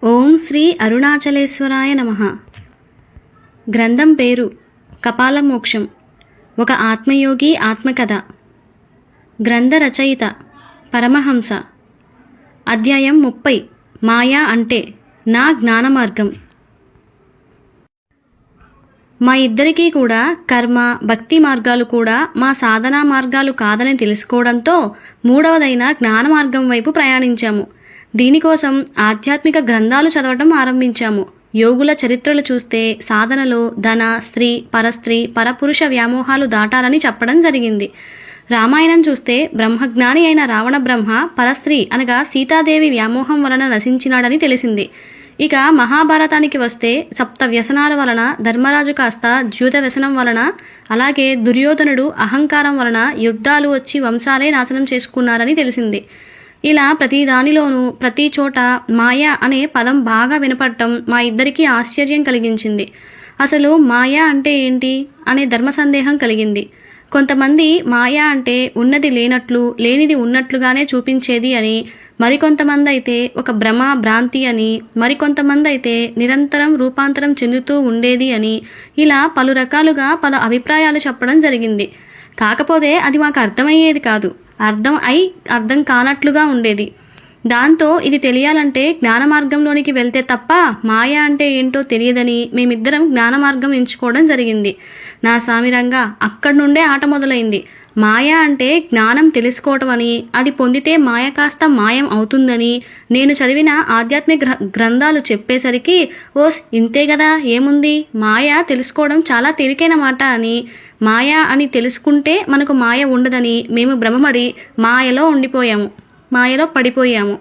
ఓం శ్రీ అరుణాచలేశ్వరాయ నమః. గ్రంథం పేరు కపాలమోక్షం. ఒక ఆత్మయోగి ఆత్మకథ. గ్రంథ రచయిత పరమహంస. అధ్యాయం 30. మాయా అంటే నా జ్ఞాన మార్గం. మా ఇద్దరికీ కూడా కర్మ భక్తి మార్గాలు కూడా మా సాధనా మార్గాలు కాదని తెలుసుకోవడంతో మూడవదైన జ్ఞాన మార్గం వైపు ప్రయాణించాము. దీనికోసం ఆధ్యాత్మిక గ్రంథాలు చదవటం ఆరంభించాము. యోగుల చరిత్రలు చూస్తే సాధనలో ధన, స్త్రీ, పరస్త్రీ, పరపురుష వ్యామోహాలు దాటాలని చెప్పడం జరిగింది. రామాయణం చూస్తే బ్రహ్మజ్ఞాని అయిన రావణ బ్రహ్మ పరస్త్రీ అనగా సీతాదేవి వ్యామోహం వలన నశించినాడని తెలిసింది. ఇక మహాభారతానికి వస్తే సప్త వ్యసనాల వలన ధర్మరాజు కాస్త ద్యూత వ్యసనం వలన, అలాగే దుర్యోధనుడు అహంకారం వలన యుద్ధాలు వచ్చి వంశాలే నాశనం చేసుకున్నారని తెలిసింది. ఇలా ప్రతి దానిలోనూ ప్రతి చోట మాయా అనే పదం బాగా వినపడటం మా ఇద్దరికీ ఆశ్చర్యం కలిగించింది. అసలు మాయా అంటే ఏంటి అనే ధర్మ సందేహం కలిగింది. కొంతమంది మాయా అంటే ఉన్నది లేనట్లు లేనిది ఉన్నట్లుగానే చూపించేది అని, మరికొంతమంది అయితే ఒక భ్రమ భ్రాంతి అని, మరికొంతమంది అయితే నిరంతరం రూపాంతరం చెందుతూ ఉండేది అని, ఇలా పలు రకాలుగా పలు అభిప్రాయాలు చెప్పడం జరిగింది. కాకపోతే అది మాకు అర్థమయ్యేది కాదు. అర్థం కానట్లుగా ఉండేది. దాంతో ఇది తెలియాలంటే జ్ఞాన మార్గంలోనికి వెళ్తే తప్ప మాయా అంటే ఏంటో తెలియదని మేమిద్దరం జ్ఞాన మార్గం ఎంచుకోవడం జరిగింది. నా సామిరంగా అక్కడి నుండే ఆట మొదలైంది. మాయా అంటే జ్ఞానం తెలుసుకోవటం అని, అది పొందితే మాయ కాస్త మాయం అవుతుందని నేను చదివిన ఆధ్యాత్మిక గ్రంథాలు చెప్పేసరికి ఓస్ ఇంతే కదా ఏముంది, మాయ తెలుసుకోవడం చాలా తేలికైన మాట అని, మాయా అని తెలుసుకుంటే మనకు మాయ ఉండదని మేము భ్రమపడి మాయలో పడిపోయాము.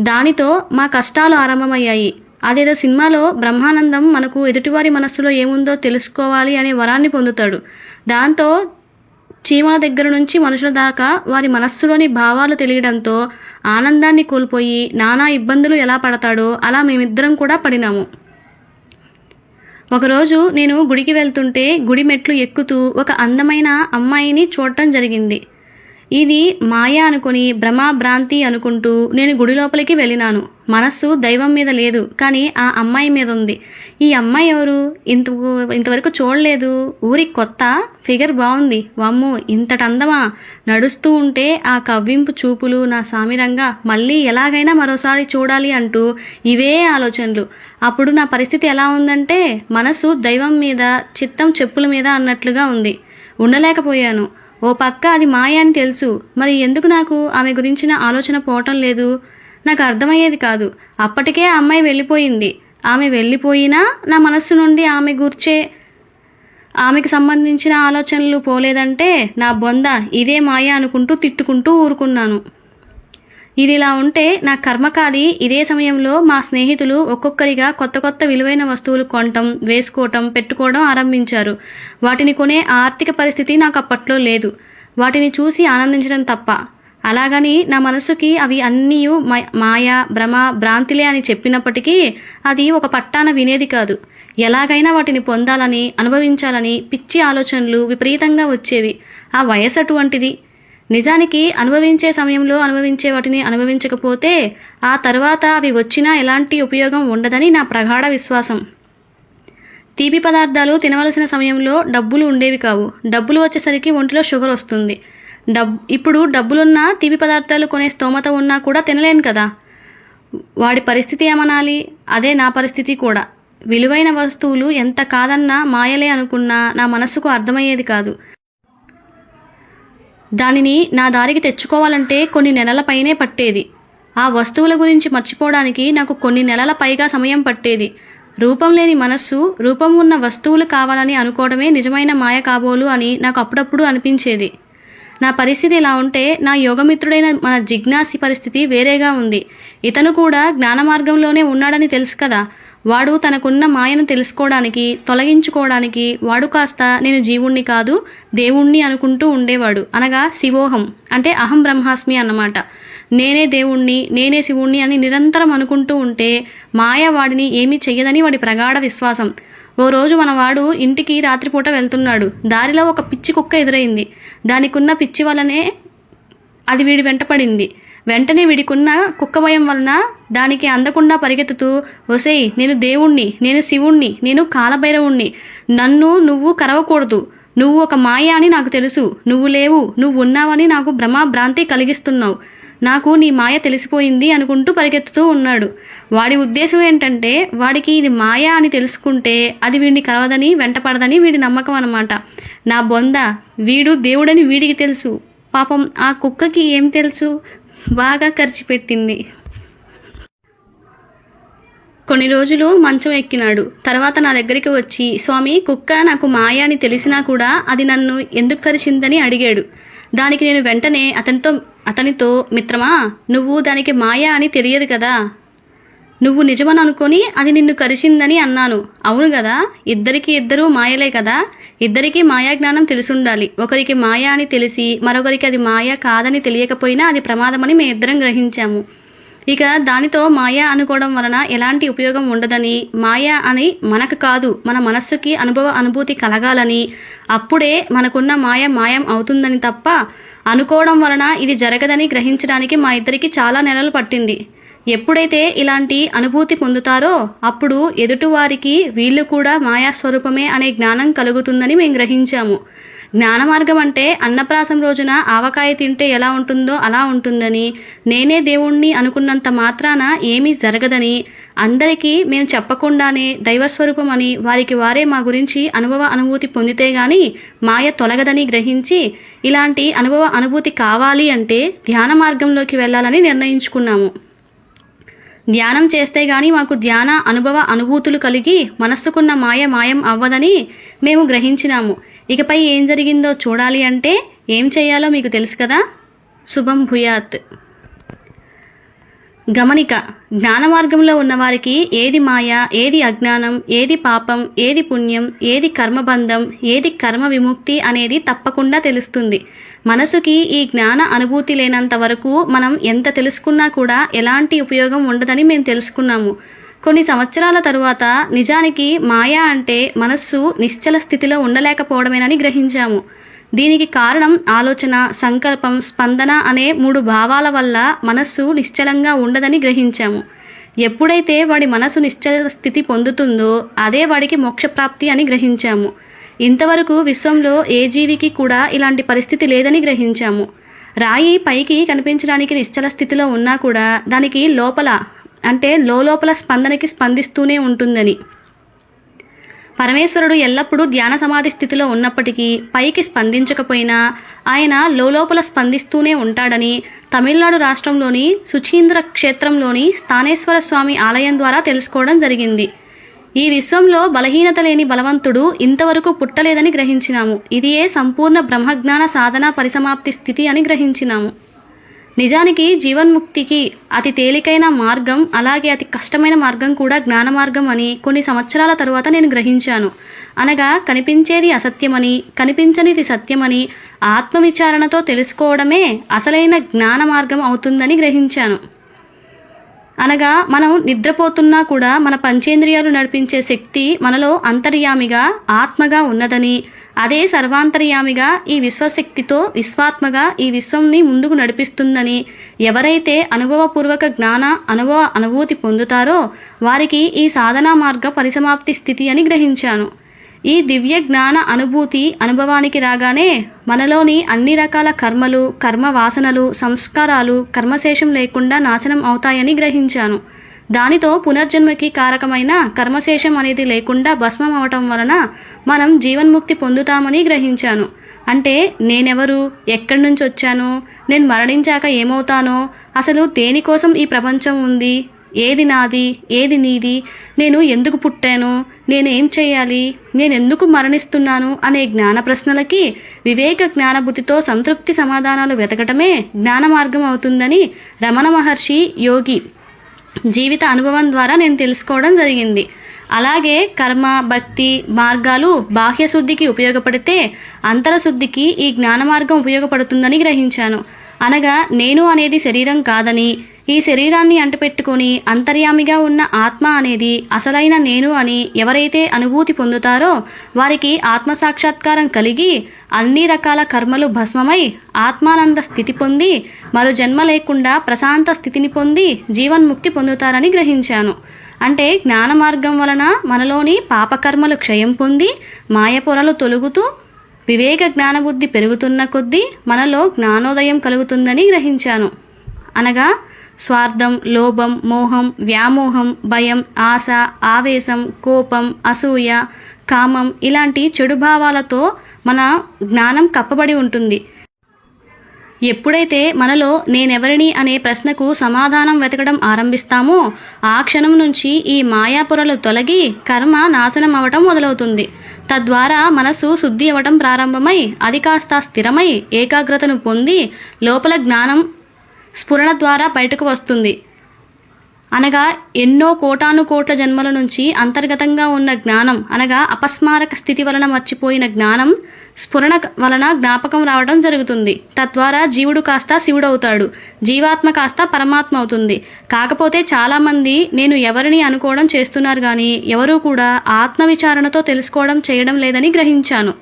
దానితో మా కష్టాలు ఆరంభమయ్యాయి. అదేదో సినిమాలో బ్రహ్మానందం మనకు ఎదుటివారి మనస్సులో ఏముందో తెలుసుకోవాలి అనే వరాన్ని పొందుతాడు. దాంతో చీమల దగ్గర నుంచి మనుషుల దాకా వారి మనస్సులోని భావాలు తెలియడంతో ఆనందాన్ని కోల్పోయి నానా ఇబ్బందులు ఎలా పడతాడో అలా మేమిద్దరం కూడా పడినాము. ఒకరోజు నేను గుడికి వెళ్తుంటే గుడి మెట్లు ఎక్కుతూ ఒక అందమైన అమ్మాయిని చూడటం జరిగింది. ఇది మాయా అనుకుని భ్రమాభ్రాంతి అనుకుంటూ నేను గుడి లోపలికి వెళ్ళినాను. మనస్సు దైవం మీద లేదు, కానీ ఆ అమ్మాయి మీద ఉంది. ఈ అమ్మాయి ఎవరు? ఇంతవరకు చూడలేదు. ఊరికి కొత్త, ఫిగర్ బాగుంది. వామ్మో ఇంతటి అందమా? నడుస్తూ ఉంటే ఆ కవ్వింపు చూపులు నా సామిరంగా మళ్ళీ ఎలాగైనా మరోసారి చూడాలి అంటూ ఇవే ఆలోచనలు. అప్పుడు నా పరిస్థితి ఎలా ఉందంటే మనసు దైవం మీద, చిత్తం చెప్పుల మీద అన్నట్లుగా ఉంది. ఉండలేకపోయాను. ఓ పక్క అది మాయ అని తెలుసు, మరి ఎందుకు నాకు ఆమె గురించిన ఆలోచన పోవటం లేదు? నాకు అర్థమయ్యేది కాదు. అప్పటికే ఆ అమ్మాయి వెళ్ళిపోయింది. ఆమె వెళ్ళిపోయినా నా మనస్సు నుండి ఆమెకు సంబంధించిన ఆలోచనలు పోలేదంటే నా బొంద ఇదే మాయ అనుకుంటూ తిట్టుకుంటూ ఊరుకున్నాను. ఇదిలా ఉంటే నా కర్మకాలి ఇదే సమయంలో మా స్నేహితులు ఒక్కొక్కరిగా కొత్త కొత్త విలువైన వస్తువులు కొనటం, వేసుకోవటం, పెట్టుకోవడం ఆరంభించారు. వాటిని కొనే ఆర్థిక పరిస్థితి నాకు అప్పట్లో లేదు. వాటిని చూసి ఆనందించడం తప్ప. అలాగని నా మనసుకి అవి అన్నీ మాయా, భ్రమ, భ్రాంతిలే అని చెప్పినప్పటికీ అది ఒక పట్టాన వినేది కాదు. ఎలాగైనా వాటిని పొందాలని, అనుభవించాలని పిచ్చి ఆలోచనలు విపరీతంగా వచ్చేవి. ఆ వయసు అటువంటిది. నిజానికి అనుభవించే సమయంలో అనుభవించే వాటిని అనుభవించకపోతే ఆ తర్వాత అవి వచ్చినా ఎలాంటి ఉపయోగం ఉండదని నా ప్రగాఢ విశ్వాసం. తీపి పదార్థాలు తినవలసిన సమయంలో డబ్బులు ఉండేవి కావు. డబ్బులు వచ్చేసరికి ఒంటిలో షుగర్ వస్తుంది. ఇప్పుడు డబ్బులున్నా తీపి పదార్థాలు కొనే స్తోమత ఉన్నా కూడా తినలేను కదా. వాడి పరిస్థితి ఏమనాలి? అదే నా పరిస్థితి కూడా. విలువైన వస్తువులు ఎంత కాదన్నా మాయలే అనుకున్నా నా మనస్సుకు అర్థమయ్యేది కాదు. దానిని నా దారికి తెచ్చుకోవాలంటే కొన్ని నెలల పైనే పట్టేది. ఆ వస్తువుల గురించి మర్చిపోవడానికి నాకు కొన్ని నెలల పైగా సమయం పట్టేది. రూపం లేని మనస్సు రూపం ఉన్న వస్తువులు కావాలని అనుకోవడమే నిజమైన మాయ కాబోలు అని నాకు అప్పుడప్పుడు అనిపించేది. నా పరిస్థితి ఇలా ఉంటే నా యోగమిత్రుడైన మన జిజ్ఞాసి పరిస్థితి వేరేగా ఉంది. ఇతను కూడా జ్ఞాన మార్గంలోనే ఉన్నాడని తెలుసు కదా. వాడు తనకున్న మాయను తెలుసుకోవడానికి, తొలగించుకోవడానికి వాడు కాస్త నేను జీవుణ్ణి కాదు దేవుణ్ణి అనుకుంటూ ఉండేవాడు. అనగా శివోహం అంటే అహం బ్రహ్మాస్మి అన్నమాట. నేనే దేవుణ్ణి, నేనే శివుణ్ణి అని నిరంతరం అనుకుంటూ ఉంటే మాయ వాడిని ఏమీ చెయ్యదని వాడి ప్రగాఢ విశ్వాసం. ఓ రోజు మనవాడు ఇంటికి రాత్రిపూట వెళ్తున్నాడు. దారిలో ఒక పిచ్చి కుక్క ఎదురైంది. దానికున్న పిచ్చి వల్లనే అది వీడి వెంటపడింది. వెంటనే వీడికున్న కుక్క భయం వలన దానికి అందకుండా పరిగెత్తుతూ, ఒసేయ్, నేను దేవుణ్ణి, నేను శివుణ్ణి, నేను కాలభైరవుణ్ణి, నన్ను నువ్వు కరవకూడదు, నువ్వు ఒక మాయ అని నాకు తెలుసు, నువ్వు లేవు, నువ్వు ఉన్నావని నాకు భ్రమాభ్రాంతి కలిగిస్తున్నావు, నాకు నీ మాయ తెలిసిపోయింది అనుకుంటూ పరిగెత్తుతూ ఉన్నాడు. వాడి ఉద్దేశం ఏంటంటే వాడికి ఇది మాయ అని తెలుసుకుంటే అది వీడిని కలవదని వెంటపడదని వీడి నమ్మకం అన్నమాట. నా బొంద, వీడు దేవుడని వీడికి తెలుసు, పాపం ఆ కుక్కకి ఏం తెలుసు, బాగా ఖర్చు పెట్టింది. కొన్ని రోజులు మంచం ఎక్కినాడు. తర్వాత నా దగ్గరికి వచ్చి, స్వామి, కుక్క నాకు మాయ అని తెలిసినా కూడా అది నన్ను ఎందుకు కరిచిందని అడిగాడు. దానికి నేను వెంటనే అతనితో మిత్రమా, నువ్వు దానికి మాయ అని తెలియదు కదా, నువ్వు నిజమని అనుకొని అది నిన్ను కరిచిందని అన్నాను. అవును కదా, ఇద్దరూ మాయలే కదా, ఇద్దరికీ మాయా జ్ఞానం తెలిసుండాలి. ఒకరికి మాయ అని తెలిసి మరొకరికి అది మాయ కాదని తెలియకపోయినా అది ప్రమాదమని మేమిద్దరం గ్రహించాము. ఇక దానితో మాయ అనుకోవడం వలన ఎలాంటి ఉపయోగం ఉండదని, మాయ అని మనకు కాదు మన మనస్సుకి అనుభూతి కలగాలని, అప్పుడే మనకున్న మాయం అవుతుందని తప్ప అనుకోవడం వలన ఇది జరగదని గ్రహించడానికి మా ఇద్దరికి చాలా నెలలు పట్టింది. ఎప్పుడైతే ఇలాంటి అనుభూతి పొందుతారో అప్పుడు ఎదుటివారికి వీళ్ళు కూడా మాయాస్వరూపమే అనే జ్ఞానం కలుగుతుందని మేము గ్రహించాము. జ్ఞాన మార్గం అంటే అన్నప్రాసం రోజున ఆవకాయ తింటే ఎలా ఉంటుందో అలా ఉంటుందని, నేనే దేవుణ్ణి అనుకున్నంత మాత్రాన ఏమీ జరగదని, అందరికీ మేము చెప్పకుండానే దైవస్వరూపం అని వారికి వారే మా గురించి అనుభూతి పొందితే గాని మాయ తొలగదని గ్రహించి, ఇలాంటి అనుభూతి కావాలి అంటే ధ్యాన మార్గంలోకి వెళ్ళాలని నిర్ణయించుకున్నాము. ధ్యానం చేస్తే గాని మాకు అనుభూతులు కలిగి మనస్సుకున్న మాయం అవ్వదని మేము గ్రహించినాము. ఇకపై ఏం జరిగిందో చూడాలి అంటే ఏం చేయాలో మీకు తెలుసు కదా. శుభం భూయాత్. గమనిక: జ్ఞాన మార్గంలో ఉన్నవారికి ఏది మాయ, ఏది అజ్ఞానం, ఏది పాపం, ఏది పుణ్యం, ఏది కర్మబంధం, ఏది కర్మ విముక్తి అనేది తప్పకుండా తెలుస్తుంది. మనసుకి ఈ జ్ఞాన అనుభూతి లేనంత వరకు మనం ఎంత తెలుసుకున్నా కూడా ఎలాంటి ఉపయోగం ఉండదని మేము తెలుసుకున్నాము. కొన్ని సంవత్సరాల తరువాత నిజానికి మాయ అంటే మనస్సు నిశ్చల స్థితిలో ఉండలేకపోవడమేనని గ్రహించాము. దీనికి కారణం ఆలోచన, సంకల్పం, స్పందన అనే 3 భావాల వల్ల మనస్సు నిశ్చలంగా ఉండదని గ్రహించాము. ఎప్పుడైతే వాడి మనసు నిశ్చల స్థితి పొందుతుందో అదే వాడికి మోక్షప్రాప్తి అని గ్రహించాము. ఇంతవరకు విశ్వంలో ఏ జీవికి కూడా ఇలాంటి పరిస్థితి లేదని గ్రహించాము. రాయి పైకి కనిపించడానికి నిశ్చల స్థితిలో ఉన్నా కూడా దానికి లోపల అంటే లోపల స్పందనకి స్పందిస్తూనే ఉంటుందని, పరమేశ్వరుడు ఎల్లప్పుడూ ధ్యాన సమాధి స్థితిలో ఉన్నప్పటికీ పైకి స్పందించకపోయినా ఆయన లోపల స్పందిస్తూనే ఉంటాడని తమిళనాడు రాష్ట్రంలోని సుచీంద్ర క్షేత్రంలోని స్థానేశ్వర స్వామి ఆలయం ద్వారా తెలుసుకోవడం జరిగింది. ఈ విశ్వంలో బలహీనత లేని బలవంతుడు ఇంతవరకు పుట్టలేదని గ్రహించినాము. ఇదియే సంపూర్ణ బ్రహ్మజ్ఞాన సాధన పరిసమాప్తి స్థితి అని గ్రహించినాము. నిజానికి జీవన్ముక్తికి అతి తేలికైన మార్గం, అలాగే అతి కష్టమైన మార్గం కూడా జ్ఞాన మార్గం అని కొన్ని సంవత్సరాల తరువాత నేను గ్రహించాను. అనగా కనిపించేది అసత్యమని, కనిపించనిది సత్యమని ఆత్మవిచారణతో తెలుసుకోవడమే అసలైన జ్ఞాన మార్గం అవుతుందని గ్రహించాను. అనగా మనం నిద్రపోతున్నా కూడా మన పంచేంద్రియాలు నడిపించే శక్తి మనలో అంతర్యామిగా ఆత్మగా ఉన్నదని, అదే సర్వాంతర్యామిగా ఈ విశ్వశక్తితో విశ్వాత్మగా ఈ విశ్వంని ముందుకు నడిపిస్తుందని, ఎవరైతే అనుభవపూర్వక అనుభూతి పొందుతారో వారికి ఈ సాధనా మార్గ పరిసమాప్తి స్థితి అని గ్రహించాను. ఈ దివ్య జ్ఞాన అనుభవానికి రాగానే మనలోని అన్ని రకాల కర్మలు, కర్మ వాసనలు, సంస్కారాలు కర్మశేషం లేకుండా నాశనం అవుతాయని గ్రహించాను. దానితో పునర్జన్మకి కారకమైన కర్మశేషం అనేది లేకుండా భస్మం అవటం వలన మనం జీవన్ముక్తి పొందుతామని గ్రహించాను. అంటే నేనెవరు, ఎక్కడి నుంచి వచ్చాను, నేను మరణించాక ఏమవుతానో, అసలు దేనికోసం ఈ ప్రపంచం ఉంది, ఏది నాది, ఏది నీది, నేను ఎందుకు పుట్టాను, నేనేం చేయాలి, నేనెందుకు మరణిస్తున్నాను అనే జ్ఞాన ప్రశ్నలకి వివేక జ్ఞానబుద్ధితో సంతృప్తి సమాధానాలు వెతకటమే జ్ఞాన మార్గం అవుతుందని రమణ మహర్షి యోగి జీవిత అనుభవం ద్వారా నేను తెలుసుకోవడం జరిగింది. అలాగే కర్మ, భక్తి మార్గాలు బాహ్యశుద్ధికి ఉపయోగపడితే అంతరశుద్ధికి ఈ జ్ఞాన మార్గం ఉపయోగపడుతుందని గ్రహించాను. అనగా నేను అనేది శరీరం కాదని, ఈ శరీరాన్ని అంటుపెట్టుకుని అంతర్యామిగా ఉన్న ఆత్మ అనేది అసలైన నేను అని ఎవరైతే అనుభూతి పొందుతారో వారికి ఆత్మసాక్షాత్కారం కలిగి అన్ని రకాల కర్మలు భస్మమై ఆత్మానంద స్థితి పొంది మరో జన్మ లేకుండా ప్రశాంత స్థితిని పొంది జీవన్ముక్తి పొందుతారని గ్రహించాను. అంటే జ్ఞాన మార్గం వలన మనలోని పాపకర్మలు క్షయం పొంది మాయపొరలు తొలుగుతూ వివేక జ్ఞానబుద్ధి పెరుగుతున్న కొద్దీ మనలో జ్ఞానోదయం కలుగుతుందని గ్రహించాను. అనగా స్వార్థం, లోభం, మోహం, వ్యామోహం, భయం, ఆశ, ఆవేశం, కోపం, అసూయ, కామం ఇలాంటి చెడు భావాలతో మన జ్ఞానం కప్పబడి ఉంటుంది. ఎప్పుడైతే మనలో నేనెవరిని అనే ప్రశ్నకు సమాధానం వెతకడం ఆరంభిస్తామో ఆ క్షణం నుంచి ఈ మాయాపురలు తొలగి కర్మ నాశనం అవటం మొదలవుతుంది. తద్వారా మనసు శుద్ధి అవ్వటం ప్రారంభమై అది కాస్త స్థిరమై ఏకాగ్రతను పొంది లోపల జ్ఞానం స్ఫురణ ద్వారా బయటకు వస్తుంది. అనగా ఎన్నో కోటానుకోట్ల జన్మల నుంచి అంతర్గతంగా ఉన్న జ్ఞానం అనగా అపస్మారక స్థితి వలన మర్చిపోయిన జ్ఞానం స్ఫురణ వలన జ్ఞాపకం రావడం జరుగుతుంది. తద్వారా జీవుడు కాస్త శివుడవుతాడు, జీవాత్మ కాస్త పరమాత్మ అవుతుంది. కాకపోతే చాలామంది నేను ఎవరిని అనుకోవడం చేస్తున్నారు కానీ ఎవరూ కూడా ఆత్మవిచారణతో తెలుసుకోవడం చేయడం లేదని గ్రహించాను.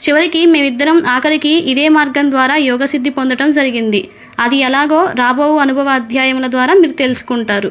చివరికి మేమిద్దరం ఆఖరికి ఇదే మార్గం ద్వారా యోగసిద్ధి పొందడం జరిగింది. అది ఎలాగో రాబో అనుభవ అధ్యాయముల ద్వారా మీరు తెలుసుకుంటారు.